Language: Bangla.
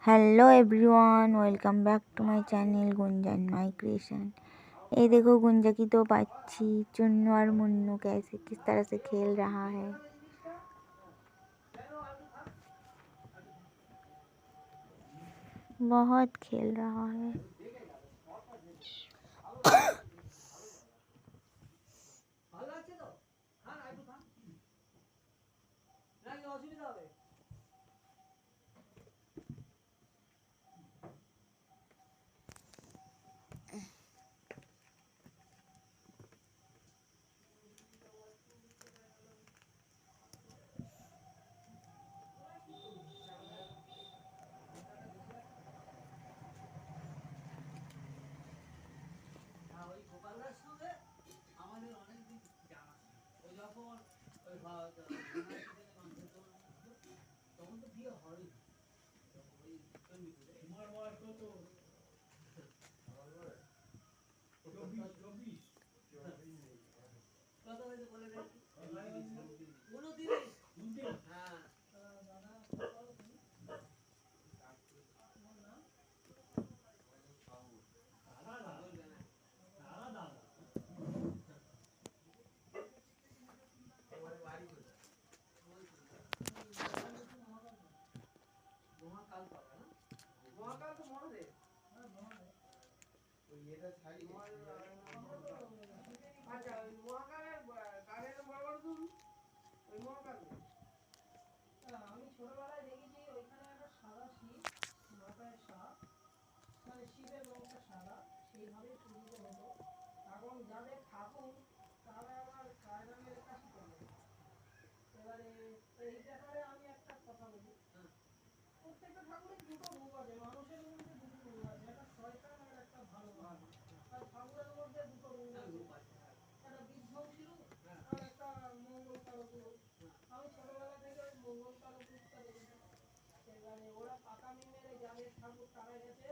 Hello everyone, welcome back to my channel Gunjan my creation. ये देखो गुंजा की दो बच्ची चुन्नू और मुन्नू कैसे किस तरह से खेल रहा है। बहुत खेल रहा है। আমি ছোটবেলায় দেখেছি ওইখানে একটা সাদা শিব, মাথায় সাপ, মানে শিবের রংটা সাদা, সেইভাবে পূজিত হতো। এখন যাদের ঠাকুর তারা আবার কায়দা মেরে কাশি করে। এবারে এই ব্যাপারে আমি একটা কথা বলি, প্রত্যেকটা ঠাকুরের দুটো রূপ আছে, মানুষের মধ্যে দুটো রূপ আছে, একটা শয়তান আর একটা ভালো মানুষ। আর ঠাকুরের মধ্যে দুটো রূপ আছে, একটা বিধ্বংসী রূপ আর একটা মঙ্গল কারক রূপ। আমি ছোটবেলা থেকে ওই মঙ্গল কারক রূপটা দেখেছি। এবারে ওরা পাকামি মেরে যাদের ঠাকুর তারা গেছে